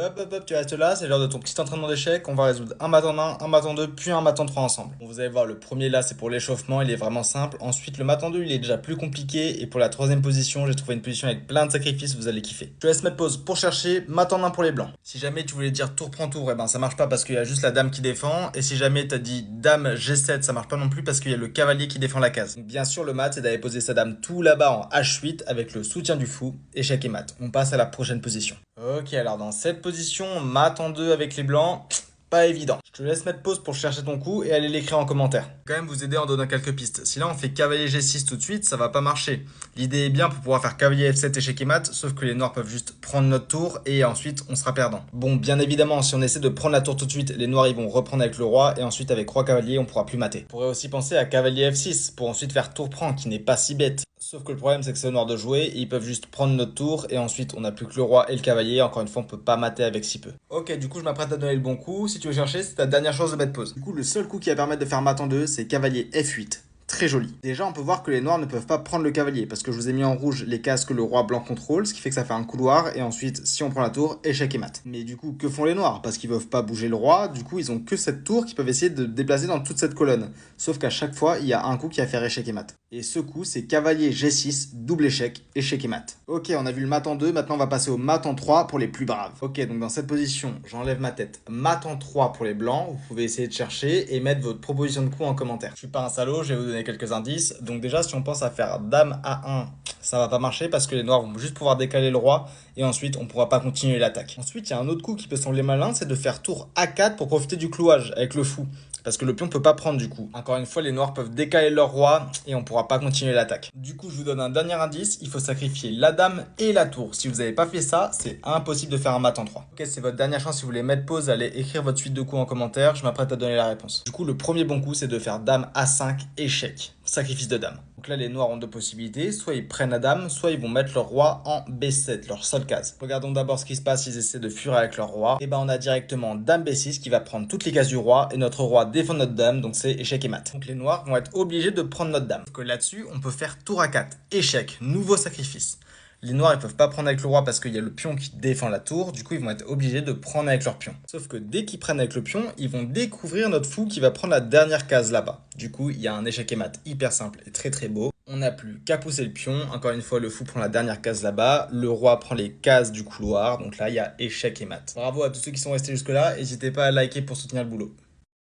Hop, tu restes là, c'est l'heure de ton petit entraînement d'échecs. On va résoudre un mat en un mat en 2, puis un mat en 3 ensemble. Bon, vous allez voir, le premier là, c'est pour l'échauffement, il est vraiment simple. Ensuite, le mat en 2, il est déjà plus compliqué. Et pour la troisième position, j'ai trouvé une position avec plein de sacrifices, vous allez kiffer. Je te laisse mettre pause pour chercher mat en 1 pour les blancs. Si jamais tu voulais dire tour prend tour, et ben ça marche pas parce qu'il y a juste la dame qui défend. Et si jamais t'as dit dame G7, ça marche pas non plus parce qu'il y a le cavalier qui défend la case. Donc, bien sûr, le mat, c'est d'aller poser sa dame tout là-bas en H8 avec le soutien du fou. Échec et mat. On passe à la prochaine position. Ok, alors dans cette position, mat en 2 avec les blancs, pas évident. Je te laisse mettre pause pour chercher ton coup et aller l'écrire en commentaire. Quand même vous aider en donnant quelques pistes. Si là on fait cavalier G6 tout de suite, ça va pas marcher. L'idée est bien pour pouvoir faire cavalier F7 échec et mat, sauf que les noirs peuvent juste prendre notre tour et ensuite on sera perdant. Bon, bien évidemment, si on essaie de prendre la tour tout de suite, les noirs ils vont reprendre avec le roi et ensuite avec roi cavalier on pourra plus mater. On pourrait aussi penser à cavalier F6 pour ensuite faire tour prend qui n'est pas si bête. Sauf que le problème c'est que c'est aux noirs de jouer, et ils peuvent juste prendre notre tour et ensuite on n'a plus que le roi et le cavalier, encore une fois on peut pas mater avec si peu. Ok, du coup je m'apprête à donner le bon coup, si tu veux chercher c'est ta dernière chance de mettre pause. Du coup le seul coup qui va permettre de faire mat en 2 c'est cavalier F8. Très joli. Déjà, on peut voir que les noirs ne peuvent pas prendre le cavalier parce que je vous ai mis en rouge les cases que le roi blanc contrôle, ce qui fait que ça fait un couloir. Et ensuite, si on prend la tour, échec et mat. Mais du coup, que font les noirs? Parce qu'ils peuvent pas bouger le roi, du coup, ils ont que cette tour qu'ils peuvent essayer de déplacer dans toute cette colonne. Sauf qu'à chaque fois, il y a un coup qui va faire échec et mat. Et ce coup, c'est cavalier G6, double échec, échec et mat. Ok, on a vu le mat en 2, maintenant on va passer au mat en 3 pour les plus braves. Ok, donc dans cette position, j'enlève ma tête. Mat en 3 pour les blancs, vous pouvez essayer de chercher et mettre votre proposition de coup en commentaire. Je suis pas un salaud, je vais vous donner quelques indices. Donc déjà, si on pense à faire dame A1, ça va pas marcher parce que les noirs vont juste pouvoir décaler le roi et ensuite on pourra pas continuer l'attaque. Ensuite, il y a un autre coup qui peut sembler malin, c'est de faire tour A4 pour profiter du clouage avec le fou. Parce que le pion peut pas prendre du coup. Encore une fois, les noirs peuvent décaler leur roi et on pourra pas continuer l'attaque. Du coup, je vous donne un dernier indice, il faut sacrifier la dame et la tour. Si vous n'avez pas fait ça, c'est impossible de faire un mat en 3. Ok, c'est votre dernière chance si vous voulez mettre pause, allez écrire votre suite de coups en commentaire, je m'apprête à donner la réponse. Du coup, le premier bon coup, c'est de faire dame A5, échec, sacrifice de dame. Donc là, les noirs ont deux possibilités, soit ils prennent la dame, soit ils vont mettre leur roi en B7, leur seule case. Regardons d'abord ce qui se passe, ils essaient de fuir avec leur roi. Et ben on a directement dame B6 qui va prendre toutes les cases du roi et notre roi défend notre dame, donc c'est échec et mat. Donc les noirs vont être obligés de prendre notre dame. Donc là-dessus, on peut faire tour A4, échec, nouveau sacrifice. Les noirs, ils peuvent pas prendre avec le roi parce qu'il y a le pion qui défend la tour. Du coup, ils vont être obligés de prendre avec leur pion. Sauf que dès qu'ils prennent avec le pion, ils vont découvrir notre fou qui va prendre la dernière case là-bas. Du coup, il y a un échec et mat hyper simple et très très beau. On n'a plus qu'à pousser le pion. Encore une fois, le fou prend la dernière case là-bas. Le roi prend les cases du couloir. Donc là, il y a échec et mat. Bravo à tous ceux qui sont restés jusque-là. N'hésitez pas à liker pour soutenir le boulot.